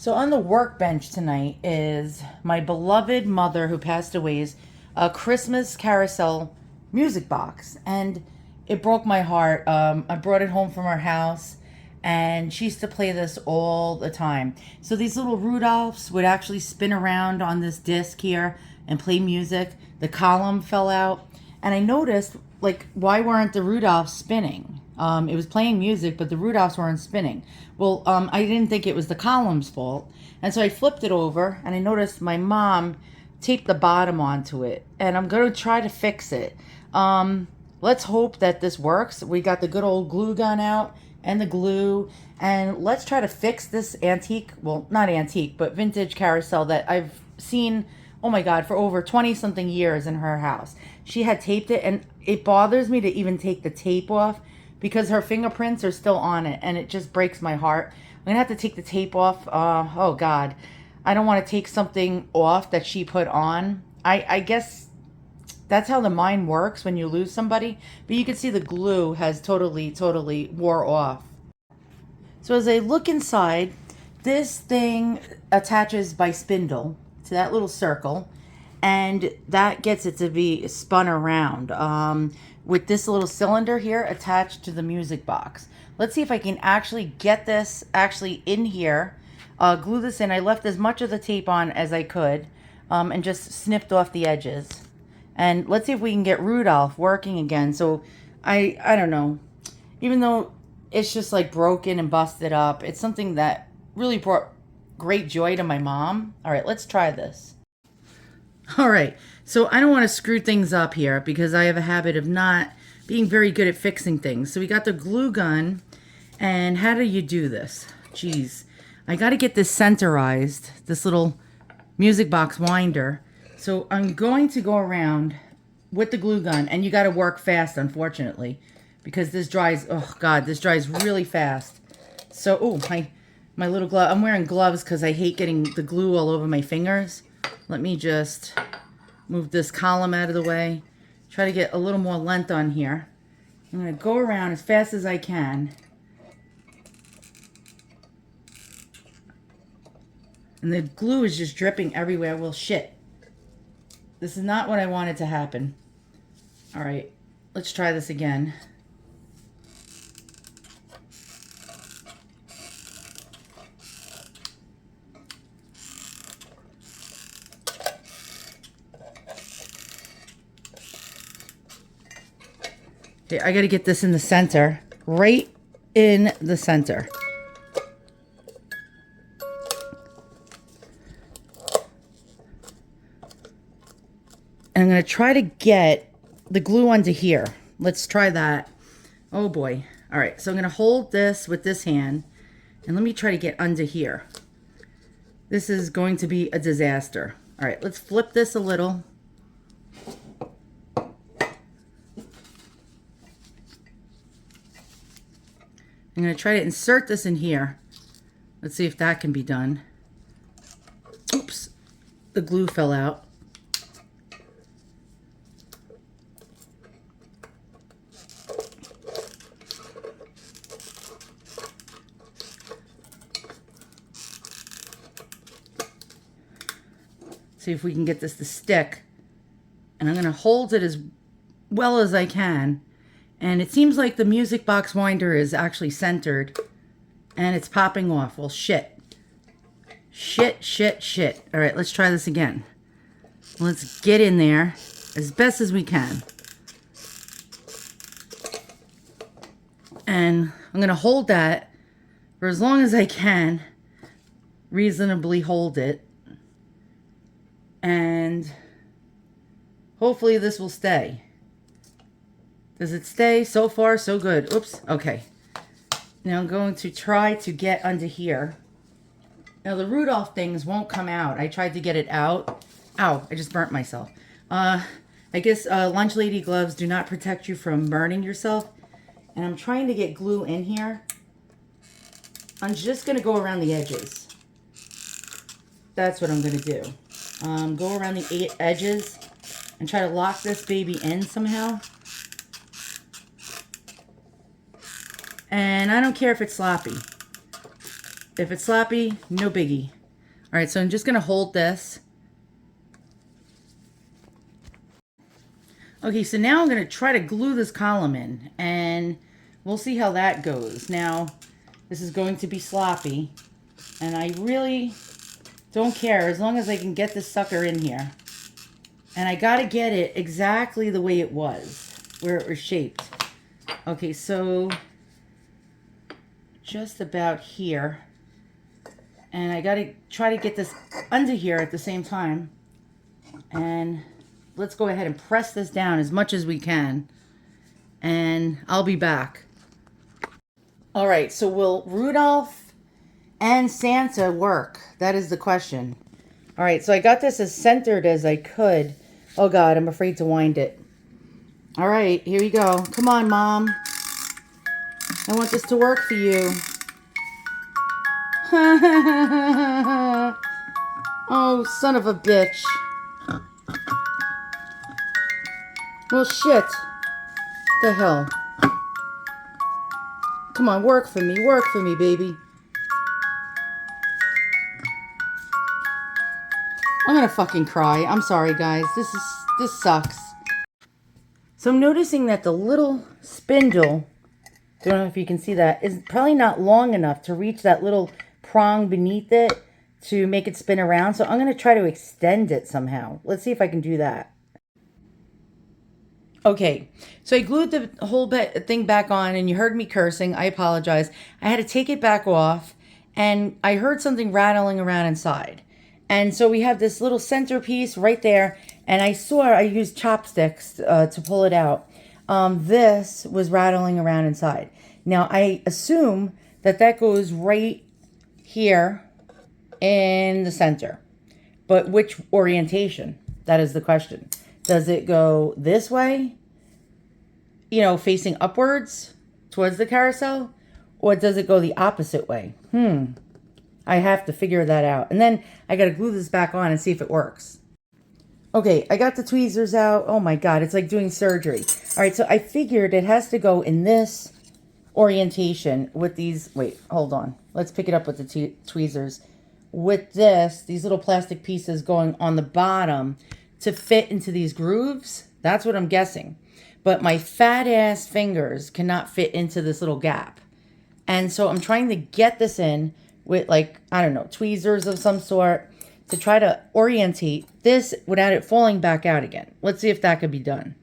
So on the workbench tonight is my beloved mother who passed away's Christmas carousel music box, and it broke my heart. I brought it home from our house, and she used to play this all the time. So these little Rudolphs would actually spin around on this disc here and play music. The column fell out, and I noticed, like, why weren't the Rudolphs spinning? It was playing music, but the Rudolphs weren't spinning. Well, I didn't think it was the column's fault. And so I flipped it over, and I noticed my mom taped the bottom onto it. And I'm going to try to fix it. Let's hope that this works. We got the good old glue gun out and the glue. And let's try to fix this antique, well, not antique, but vintage carousel that I've seen, oh my God, for over 20-something years in her house. She had taped it, and it bothers me to even take the tape off because her fingerprints are still on it, and it just breaks my heart. I'm gonna have to take the tape off. Oh God, I don't want to take something off that she put on. I guess that's how the mind works when you lose somebody. But you can see the glue has totally wore off. So as I look inside, this thing attaches by spindle to that little circle, and that gets it to be spun around with this little cylinder here attached to the music box. Let's see if I can actually get this actually in here, glue this in. I left as much of the tape on as I could, and just snipped off the edges. And let's see if we can get Rudolph working again. So I don't know, even though it's just like broken and busted up, it's something that really brought great joy to my mom. All right, let's try this. All right, so I don't want to screw things up here because I have a habit of not being very good at fixing things. So we got the glue gun, and how do you do this? Jeez, I got to get this centerized, this little music box winder. So I'm going to go around with the glue gun, and you got to work fast, unfortunately, because this dries, oh God, this dries really fast. So, oh, my little glove, I'm wearing gloves because I hate getting the glue all over my fingers. Let me just move this column out of the way. Try to get a little more length on here. I'm going to go around as fast as I can. And the glue is just dripping everywhere. Well, shit. This is not what I wanted to happen. All right, let's try this again. Okay, I got to get this in the center, right in the center. And I'm going to try to get the glue onto here. Let's try that. Oh boy. All right, so I'm going to hold this with this hand, and let me try to get under here. This is going to be a disaster. All right, let's flip this a little. I'm going to try to insert this in here. Let's see if that can be done. Oops, the glue fell out. See if we can get this to stick. And I'm going to hold it as well as I can. And it seems like the music box winder is actually centered, and it's popping off. Well, shit. Shit. All right, let's try this again. Let's get in there as best as we can. And I'm going to hold that for as long as I can, reasonably hold it. And hopefully this will stay. Does it stay? So far, so good. Oops. Okay. Now I'm going to try to get under here. Now the Rudolph things won't come out. I tried to get it out. Ow, I just burnt myself. I guess lunch lady gloves do not protect you from burning yourself. And I'm trying to get glue in here. I'm just going to go around the edges. That's what I'm going to do. Go around the edges and try to lock this baby in somehow. And I don't care if it's sloppy. If it's sloppy, no biggie. All right, so I'm just going to hold this. Okay, so now I'm going to try to glue this column in, and we'll see how that goes. Now, this is going to be sloppy, and I really don't care as long as I can get this sucker in here. And I got to get it exactly the way it was, where it was shaped. Okay, so just about here. And I got to try to get this under here at the same time. And let's go ahead and press this down as much as we can. And I'll be back. All right, so will Rudolph and Santa work? That is the question. All right, so I got this as centered as I could. Oh God, I'm afraid to wind it. All right, here you go. Come on, Mom. I want this to work for you. Oh, son of a bitch. Well, shit. The hell. Come on, work for me, baby. I'm gonna fucking cry. I'm sorry, guys. This sucks. So I'm noticing that the little spindle, don't know if you can see that, is probably not long enough to reach that little prong beneath it to make it spin around. So I'm going to try to extend it somehow. Let's see if I can do that. Okay, so I glued the whole thing back on, and you heard me cursing. I apologize. I had to take it back off, and I heard something rattling around inside. And so we have this little centerpiece right there, and I used chopsticks to pull it out. This was rattling around inside. Now, I assume that goes right here in the center. But which orientation? That is the question. Does it go this way, you know, facing upwards towards the carousel? Or does it go the opposite way? I have to figure that out. And then I got to glue this back on and see if it works. Okay, I got the tweezers out. Oh my God, it's like doing surgery. All right, so I figured it has to go in this orientation with these. Wait, hold on. Let's pick it up with the tweezers. With these little plastic pieces going on the bottom to fit into these grooves. That's what I'm guessing. But my fat ass fingers cannot fit into this little gap. And so I'm trying to get this in with, like, I don't know, tweezers of some sort to try to orientate this without it falling back out again. Let's see if that could be done.